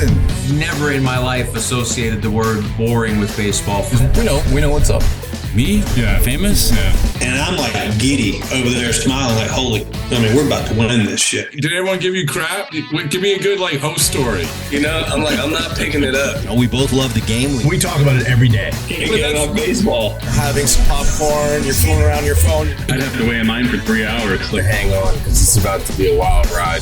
listen. Never in my life associated the word boring with baseball. We know what's up. Me? Yeah. Famous? Yeah. And I'm like giddy over there smiling like, we're about to win this shit. Did everyone give you crap? Give me a good host story. I'm not picking it up. We both love the game. We talk about it every day. Getting on baseball. Having some popcorn, you're fooling around your phone. I'd have to wait in line for 3 hours. Hang on, because it's about to be a wild ride.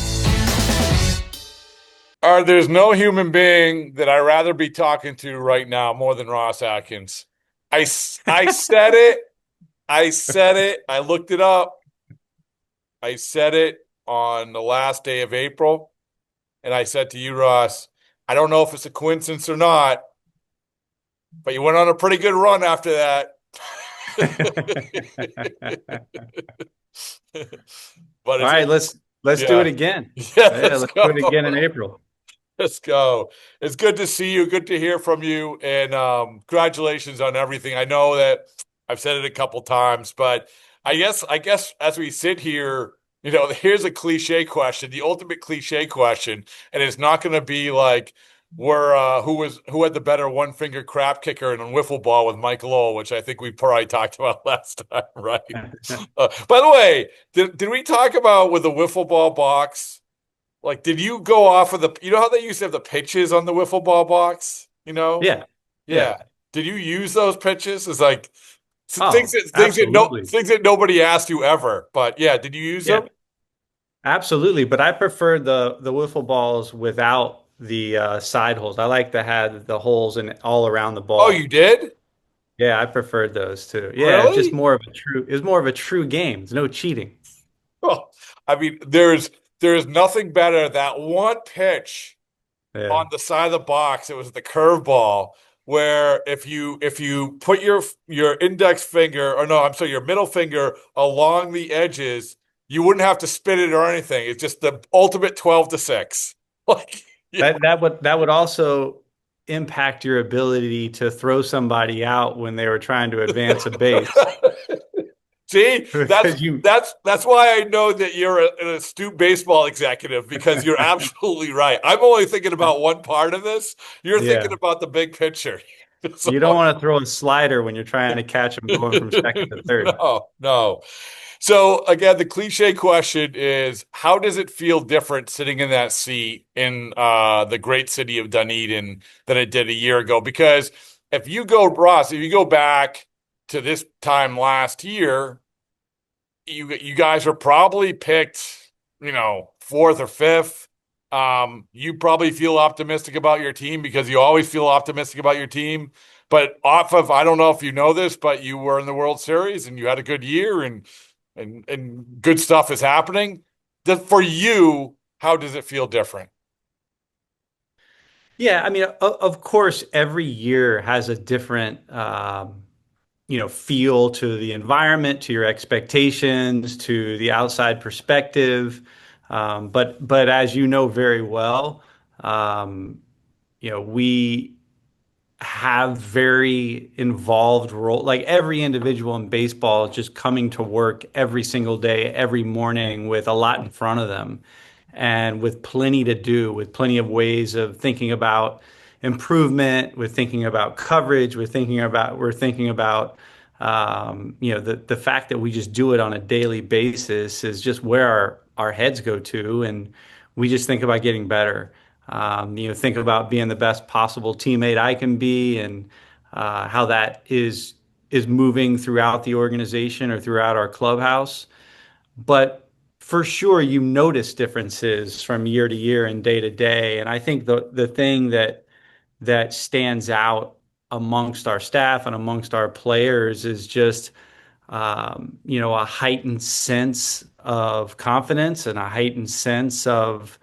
There's no human being that I'd rather be talking to right now more than Ross Atkins. I said it. I looked it up. I said it on the last day of April. And I said to you, Ross, I don't know if it's a coincidence or not, but you went on a pretty good run after that. But all right, let's do it again. Let's do it again in April. Let's go. It's good to see you. Good to hear from you. And congratulations on everything. I know that I've said it a couple times, but I guess as we sit here, here's a cliche question, the ultimate cliche question, and it's not going to be like who had the better one-finger crap kicker in a wiffle ball with Mike Lowell, which I think we probably talked about last time, right? By the way, did we talk about with the wiffle ball box? Like, did you go off of how they used to have the pitches on the wiffle ball box? Yeah. Did you use those pitches? It's like things that nobody asked you ever. But yeah, did you use them? Absolutely, but I prefer the wiffle balls without the side holes. I like to have the holes all around the ball. Oh, you did? Yeah, I preferred those too. Yeah, really? It's just more of a true game. There's no cheating. Well, I mean, there's nothing better. That one pitch on the side of the box, it was the curveball, where if you put your index finger, your middle finger along the edges, you wouldn't have to spin it or anything. It's just the ultimate 12-6. That would also impact your ability to throw somebody out when they were trying to advance a base. See, that's why I know that you're an astute baseball executive, because you're absolutely right. I'm only thinking about one part of this. You're thinking about the big picture. So, you don't want to throw a slider when you're trying to catch them going from second to third. No. So again, the cliche question is, how does it feel different sitting in that seat in the great city of Dunedin than it did a year ago? Because if you go back to this time last year, you guys are probably picked, fourth or fifth. You probably feel optimistic about your team because you always feel optimistic about your team. But I don't know if you know this, but you were in the World Series and you had a good year and good stuff is happening. For you, how does it feel different? Yeah, I mean, of course, every year has a different feel to the environment, to your expectations, to the outside perspective. But as you know very well, we have very involved role. Like every individual in baseball is just coming to work every single day, every morning with a lot in front of them and with plenty to do, with plenty of ways of thinking about improvement, with thinking about coverage, we're thinking about the fact that we just do it on a daily basis is just where our heads go to, and we just think about getting better. Think about being the best possible teammate I can be, and how that is moving throughout the organization or throughout our clubhouse. But for sure, you notice differences from year to year and day to day. And I think the thing that stands out amongst our staff and amongst our players is just a heightened sense of confidence and a heightened sense of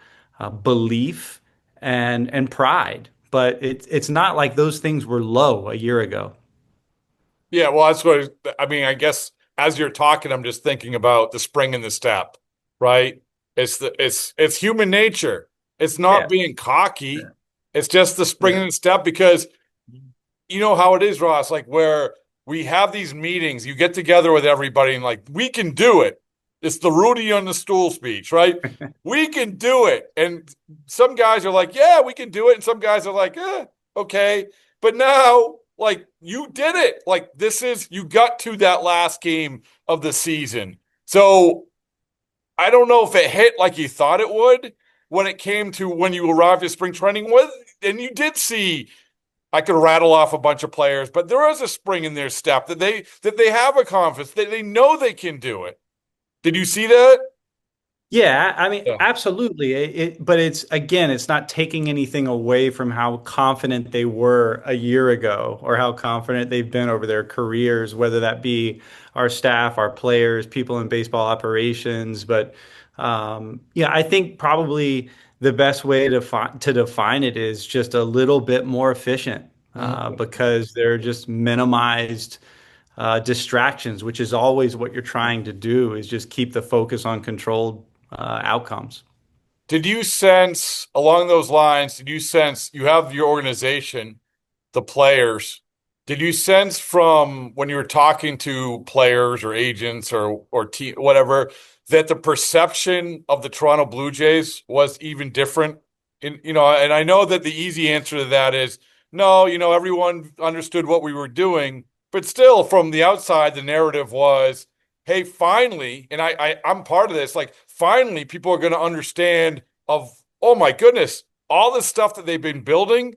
belief and pride. But it's not like those things were low a year ago. Yeah, well, that's what I guess as you're talking, I'm just thinking about the spring in the step, right? It's human nature. It's not being cocky. Yeah. It's just the spring in the step, because you know how it is, Ross, like where we have these meetings, you get together with everybody and like, we can do it. It's the Rudy on the stool speech, right? We can do it. And some guys are like, yeah, we can do it. And some guys are like, okay. But now, like, you did it. Like, you got to that last game of the season. So I don't know if it hit like you thought it would when it came to when you arrived at spring training with, and you did see. I could rattle off a bunch of players, but there is a spring in their step that they have a confidence that they know they can do it. Did you see that? Yeah, I mean, Yeah. absolutely. But it's again, it's not taking anything away from how confident they were a year ago or how confident they've been over their careers, whether that be our staff, our players, people in baseball operations. But yeah, I think probably the best way to define it is just a little bit more efficient because they're just minimized distractions, which is always what you're trying to do, is just keep the focus on controlled outcomes. Did you sense along those lines? Did you sense you have your organization, the players? Did you sense from when you were talking to players or agents or team whatever that the perception of the Toronto Blue Jays was even different? And I know that the easy answer to that is no. Everyone understood what we were doing, but still, from the outside, the narrative was, "Hey, finally!" And I'm part of this. Like, finally, people are going to understand of, oh my goodness, all the stuff that they've been building.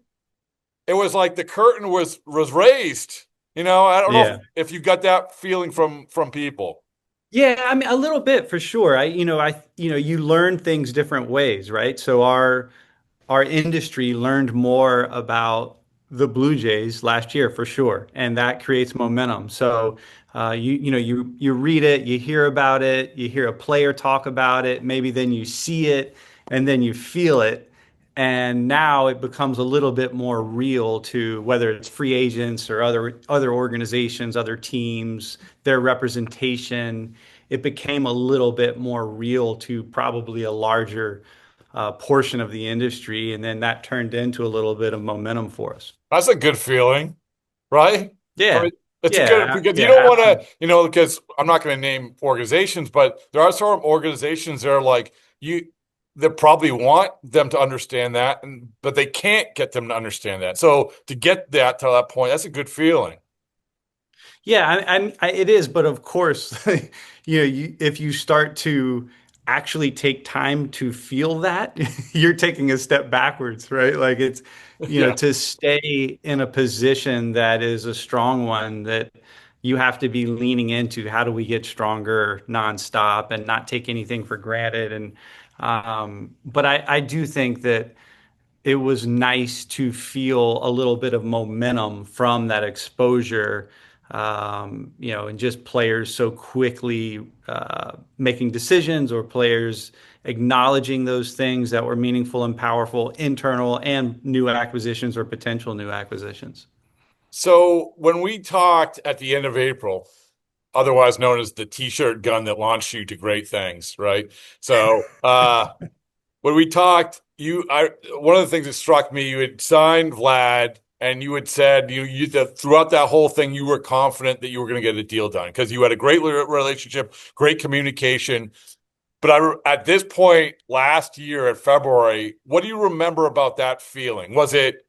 It was like the curtain was raised. I don't know Yeah. if you got that feeling from people. Yeah, I mean a little bit for sure. You learn things different ways, right? So our industry learned more about the Blue Jays last year for sure, and that creates momentum. So you read it, you hear about it, you hear a player talk about it, maybe then you see it, and then you feel it, and now it becomes a little bit more real to whether it's free agents or other organizations, other teams, their representation. It became a little bit more real to probably a larger portion of the industry, and then that turned into a little bit of momentum for us. That's a good feeling, right? I Yeah, mean, it's a good yeah, because you yeah, don't want absolutely. to, because I'm not going to name organizations, but there are some organizations that are like you that probably want them to understand that, but they can't get them to understand that. So to get that to that point, that's a good feeling. Yeah, it is, but of course, if you start to actually take time to feel that, you're taking a step backwards, right? Like Yeah. to stay in a position that is a strong one that you have to be leaning into. How do we get stronger nonstop and not take anything for granted? And but I do think that it was nice to feel a little bit of momentum from that exposure, and just players so quickly making decisions or players acknowledging those things that were meaningful and powerful, internal and new acquisitions or potential new acquisitions. So when we talked at the end of April, otherwise known as the T-shirt gun that launched you to great things, right? So when we talked, one of the things that struck me, you had signed Vlad, and you had said that throughout that whole thing, you were confident that you were going to get a deal done because you had a great relationship, great communication. But at this point last year at February, what do you remember about that feeling? Was it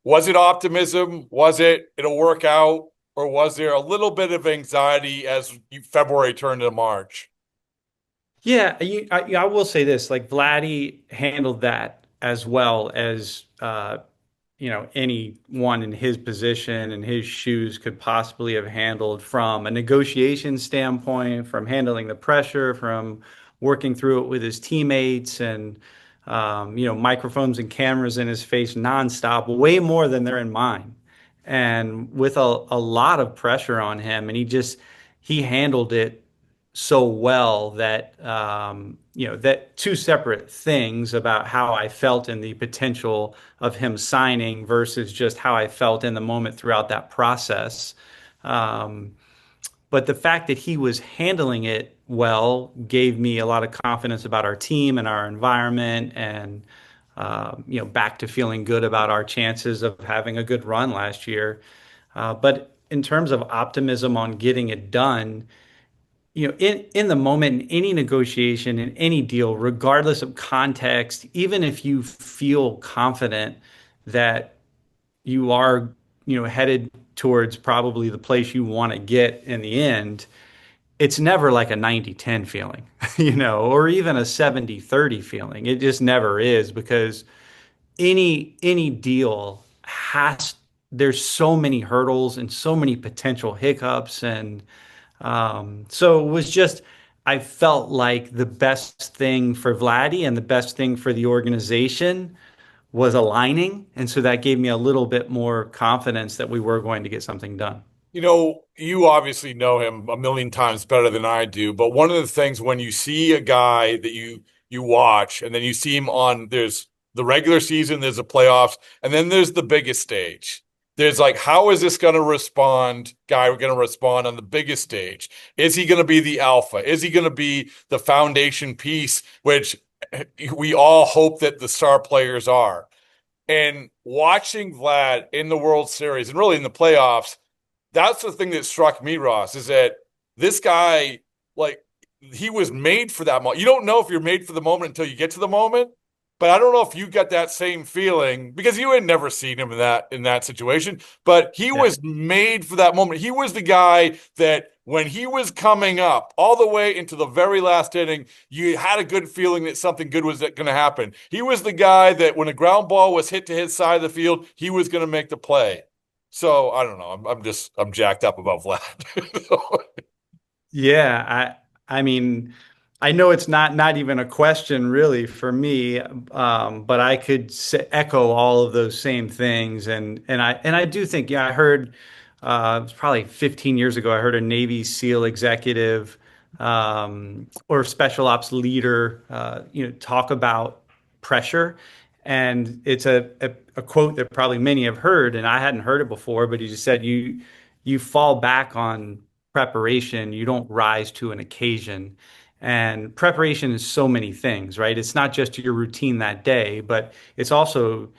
optimism? Was it'll work out? Or was there a little bit of anxiety as February turned to March? Yeah, I will say this, like Vladdy handled that as well as anyone in his position and his shoes could possibly have handled from a negotiation standpoint, from handling the pressure, from working through it with his teammates and microphones and cameras in his face nonstop, way more than they're in mine. And with a lot of pressure on him, and he handled it so well that that two separate things about how I felt in the potential of him signing versus just how I felt in the moment throughout that process. Um, but the fact that he was handling it well gave me a lot of confidence about our team and our environment, and back to feeling good about our chances of having a good run last year. But in terms of optimism on getting it done, in the moment, in any negotiation, in any deal, regardless of context, even if you feel confident that you are, headed towards probably the place you want to get in the end, it's never like a 90-10 feeling, or even a 70-30 feeling. It just never is because any deal has there's so many hurdles and so many potential hiccups and so it was just I felt like the best thing for Vladdy and the best thing for the organization was aligning, and so that gave me a little bit more confidence that we were going to get something done. You obviously know him a million times better than I do, but one of the things when you see a guy that you watch and then you see him on there's the regular season, there's the playoffs, and then there's the biggest stage. There's like, how is this going to respond? Guy going to respond on the biggest stage? Is he going to be the alpha? Is he going to be the foundation piece, which we all hope that the star players are? And watching Vlad in the World Series and really in the playoffs, that's the thing that struck me, Ross, is that this guy, like, he was made for that moment. You don't know if you're made for the moment until you get to the moment, but I don't know if you got that same feeling because you had never seen him in that situation. But he was made for that moment. He was the guy that when he was coming up all the way into the very last inning, you had a good feeling that something good was going to happen. He was the guy that when a ground ball was hit to his side of the field, he was going to make the play. So I don't know. I'm jacked up about Vlad. Yeah, I mean, I know it's not even a question really for me, but I could echo all of those same things, and I do think, yeah, I heard it was probably 15 years ago. I heard a Navy SEAL executive or special ops leader, talk about pressure, and it's a quote that probably many have heard, and I hadn't heard it before, but he just said you fall back on preparation, you don't rise to an occasion. And preparation is so many things, right? It's not just your routine that day, but it's also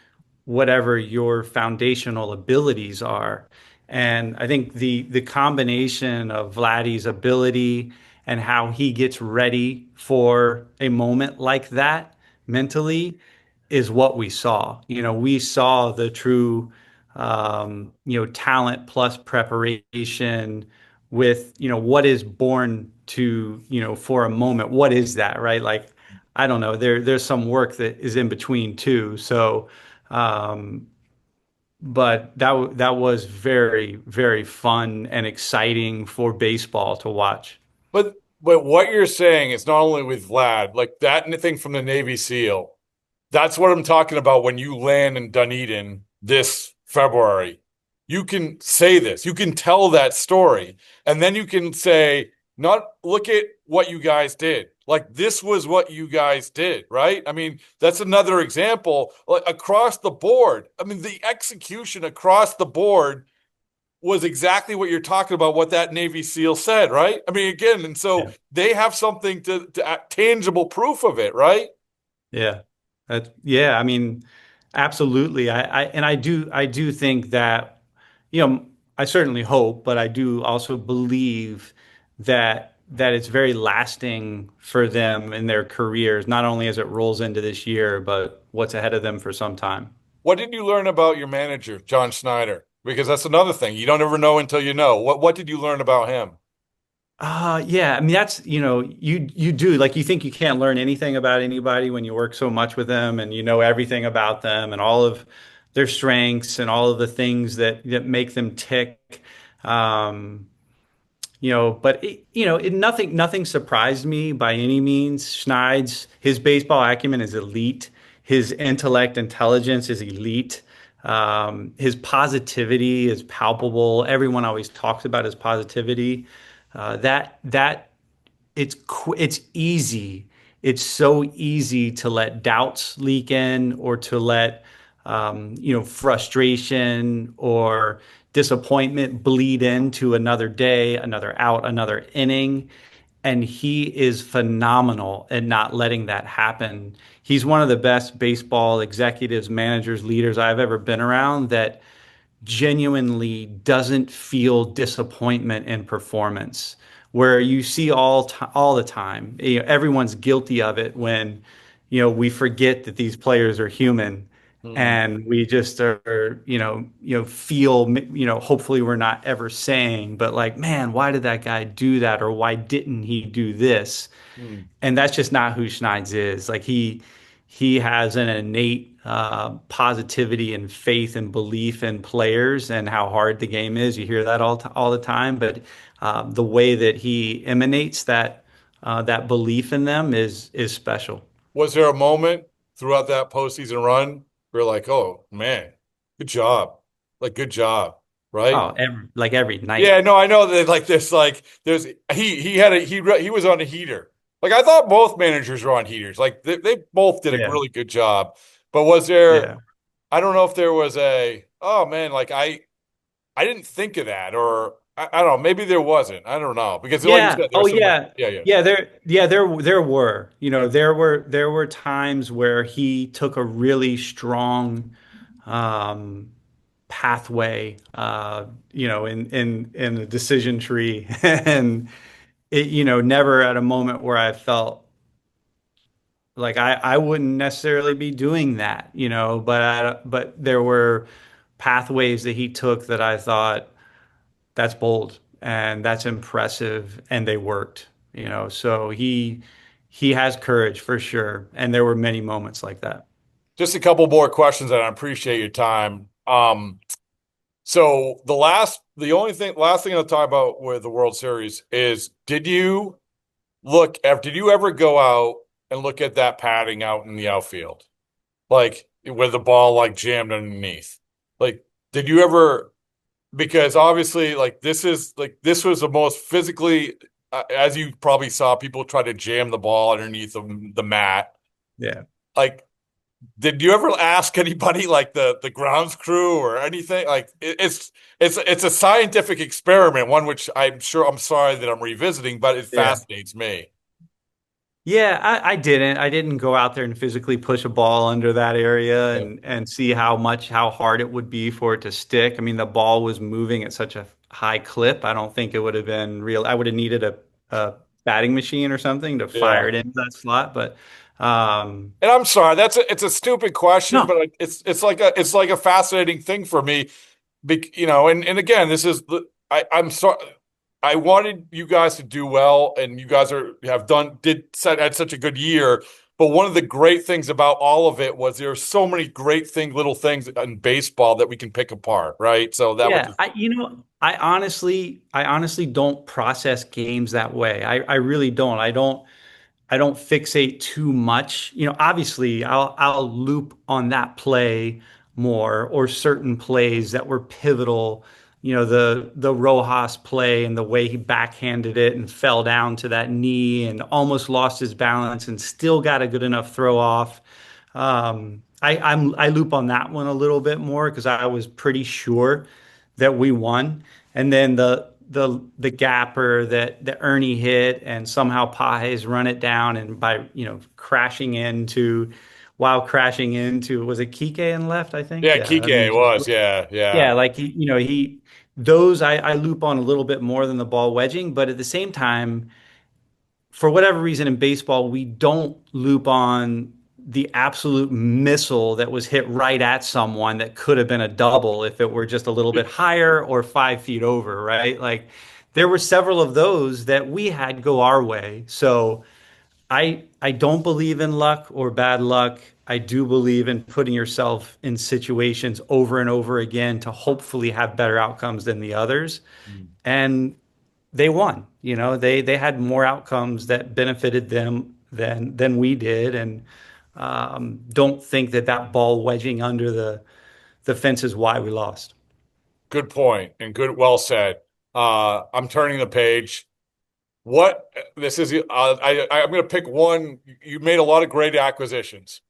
whatever your foundational abilities are. And I think the combination of Vladdy's ability and how he gets ready for a moment like that mentally is what we saw. We saw the true, talent plus preparation with, what is born to, for a moment. What is that, right? Like, I don't know. There's some work that is in between too. So, um, but that was very, very fun and exciting for baseball to watch. But what you're saying is not only with Vlad, like that thing from the Navy SEAL. That's what I'm talking about when you land in Dunedin this February. You can say this, you can tell that story, and then you can say, not look at what you guys did. Like this was what you guys did, right? I mean, that's another example, like across the board. I mean, the execution across the board was exactly what you're talking about, what that Navy SEAL said, right? I mean, again, and so Yeah. they have something to tangible proof of it, right? Yeah. Yeah, I mean, absolutely. I do think that, I certainly hope, but I do also believe that it's very lasting for them in their careers, not only as it rolls into this year, but what's ahead of them for some time. What did you learn about your manager, John Schneider? Because that's another thing. You don't ever know until you know. What did you learn about him? Yeah, I mean that's, you do like you think you can't learn anything about anybody when you work so much with them and you know everything about them and all of their strengths and all of the things that make them tick. Um, but nothing surprised me by any means. Schneid's his baseball acumen is elite. His intellect, intelligence is elite. His positivity is palpable. Everyone always talks about his positivity. That it's easy. It's so easy to let doubts leak in or to let frustration or disappointment bleed into another day, another out, another inning. And he is phenomenal at not letting that happen. He's one of the best baseball executives, managers, leaders I've ever been around that genuinely doesn't feel disappointment in performance. where you see all the time. Everyone's guilty of it when, we forget that these players are human, Mhm. and we just are, feel, hopefully we're not ever saying, but like, man, why did that guy do that, or why didn't he do this? Mhm. And that's just not who Schneid's is. Like he has an innate positivity and faith and belief in players and how hard the game is. You hear that all the time, but the way that he emanates that belief in them is special. Was there a moment throughout that postseason run where you're like, oh man, good job, like good job, right? Oh, every night. Yeah, no, I know that like this, like there's he had a he was on a heater. Like I thought both managers were on heaters. Like they both did a Yeah, really good job. But was there? yeah, I don't know if there was a oh man, like I didn't think of that, or I don't know, maybe there wasn't. I don't know because like you yeah. said, there Oh, was some like yeah, yeah yeah. There were, there were times where he took a really strong um, pathway, in the decision tree, and it, never at a moment where I felt like I wouldn't necessarily be doing that, but there were pathways that he took that I thought that's bold and that's impressive, and they worked, so he has courage for sure, and there were many moments like that. just a couple more questions, and I appreciate your time. So last thing I'll talk about with the World Series is did you ever go out and look at that padding out in the outfield? Like with the ball like jammed underneath. Like, did you ever because obviously this was the most physically as you probably saw people try to jam the ball underneath the mat. Yeah. Like did you ever ask anybody like the grounds crew or anything? Like it's a scientific experiment, one which I'm sorry that I'm revisiting, but it Yeah. fascinates me. Yeah, I didn't. I didn't go out there and physically push a ball under that area Yeah. and see how hard it would be for it to stick. I mean, the ball was moving at such a high clip. I don't think it would have been real. I would have needed a batting machine or something to Yeah. fire it into that slot. But um, And I'm sorry, it's a stupid question, no, but it's like a fascinating thing for me. And again, this is I'm sorry. I wanted you guys to do well, and you guys had such a good year. But one of the great things about all of it was there are so many little things in baseball that we can pick apart, right? So that was yeah, I honestly don't process games that way. I really don't. I don't fixate too much. Obviously, I'll loop on that play more, or certain plays that were pivotal. The Rojas play and the way he backhanded it and fell down to that knee and almost lost his balance and still got a good enough throw off. I loop on that one a little bit more because I was pretty sure that we won. And then the gapper that Ernie hit, and somehow Pages run it down, and by crashing into, was it Kike in left, I think? yeah, Yeah. I Kike mean, just was yeah. yeah, like he those I loop on a little bit more than the ball wedging, but at the same time, for whatever reason in baseball, we don't loop on the absolute missile that was hit right at someone that could have been a double if it were just a little bit higher or 5 feet over, right? Like there were several of those that we had go our way. So I don't believe in luck or bad luck. I do believe in putting yourself in situations over and over again to hopefully have better outcomes than the others. And they won. They had more outcomes that benefited them than we did, and don't think that ball wedging under the fence is why we lost. Good point and well said. I'm turning the page. What this is, I'm going to pick one. You made a lot of great acquisitions,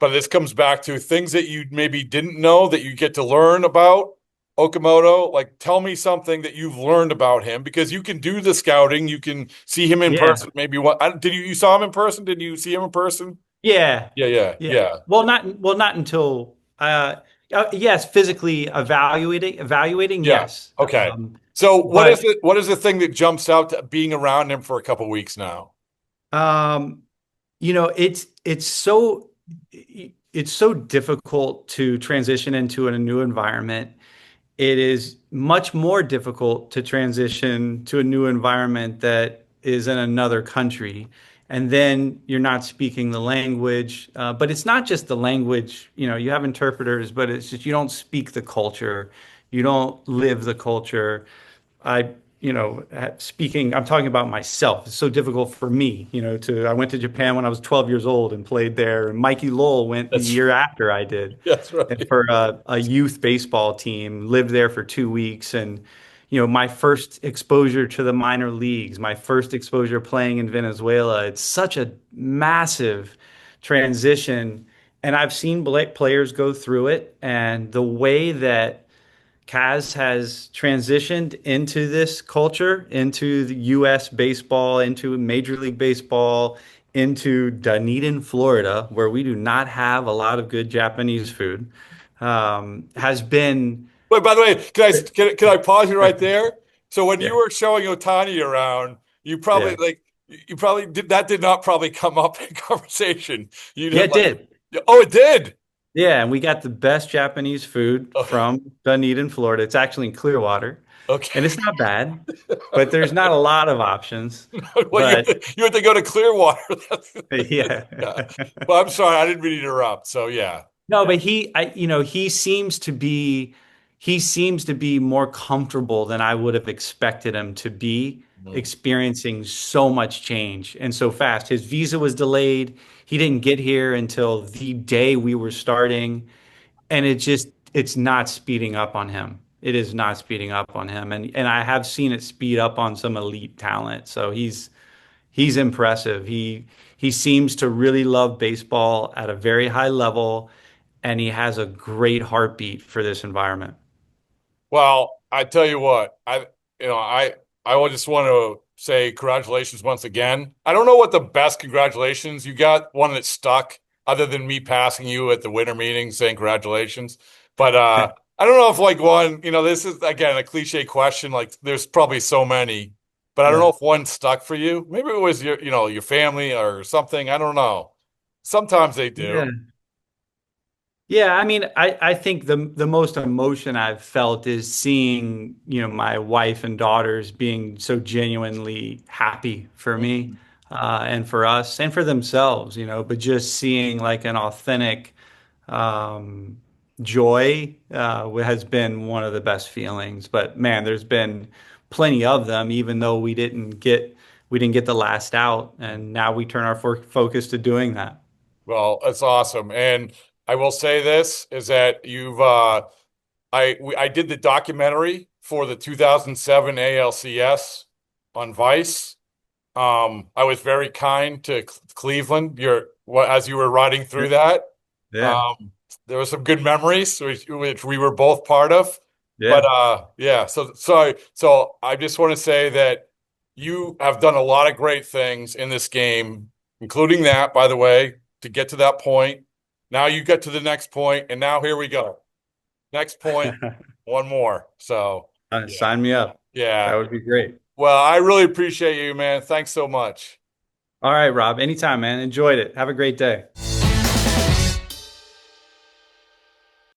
but this comes back to things that you maybe didn't know that you get to learn about Okamoto. Like, tell me something that you've learned about him because you can do the scouting. You can see him in Yeah, person. Maybe did you saw him in person? Did you see him in person? yeah, Yeah, yeah, yeah. yeah. Well, not until Yes, physically evaluating, Yeah. yes. Okay. So But what is the thing that jumps out to being around him for a couple weeks now? um, it's so difficult to transition into a new environment. It is much more difficult to transition to a new environment that is in another country. And then you're not speaking the language. But it's not just the language, you have interpreters, but it's just you don't speak the culture. You don't live the culture. I, speaking, I'm talking about myself. It's so difficult for me, I went to Japan when I was 12 years old and played there. And Mikey Lowell went the That's year after I did. that's And right. for a youth baseball team, lived there for 2 weeks. And, my first exposure to the minor leagues, my first exposure playing in Venezuela, it's such a massive transition. And I've seen players go through it. And the way that Kaz has transitioned into this culture, into the U.S. baseball, into Major League Baseball, into Dunedin, Florida, where we do not have a lot of good Japanese food, has been. Wait, by the way, can I pause you right there? So when you Yeah, were showing Otani around, yeah, you probably did not probably come up in conversation. You yeah. did It like, did. oh, it did. Yeah, and we got the best Japanese food Oh, from Dunedin, Florida. It's actually in Clearwater, and okay. it's not bad, but there's not a lot of options. Well, But you have to go to Clearwater. yeah. Yeah. Well, I'm sorry, I didn't mean to interrupt. So yeah. No, but he seems to be more comfortable than I would have expected him to be, Mm. experiencing so much change and so fast. His visa was delayed. He didn't get here until the day we were starting, and it's not speeding up on him. It is not speeding up on him, and I have seen it speed up on some elite talent. So he's impressive. He seems to really love baseball at a very high level, and he has a great heartbeat for this environment. Well, I tell you what, you know, I would just want to say congratulations once again. I don't know what the best congratulations you got, one that stuck, other than me passing you at the winter meeting saying congratulations. But I don't know if like one, this is again a cliche question. Like there's probably so many, but I don't know Yeah. if one stuck for you. Maybe it was your family or something. I don't know. Sometimes they Yeah. do. Yeah, I mean, I think the most emotion I've felt is seeing, my wife and daughters being so genuinely happy for me, and for us and for themselves, but just seeing like an authentic um, joy has been one of the best feelings. But man, there's been plenty of them, even though we didn't get the last out, and now we turn our focus to doing that. Well, that's awesome. And I will say this is that I did the documentary for the 2007 ALCS on Vice. I was very kind to Cleveland. As you were riding through that. Yeah, Um, there were some good memories which we were both part of. But yeah. yeah, so sorry. So I just want to say that you have done a lot of great things in this game, including that, by the way, to get to that point. Now you get to the next point, and now here we go. Next point, one more. So yeah, Sign me up. That yeah. would be great. Well, I really appreciate you, man. Thanks so much. All right, Rob. Anytime, man. Enjoyed it. Have a great day.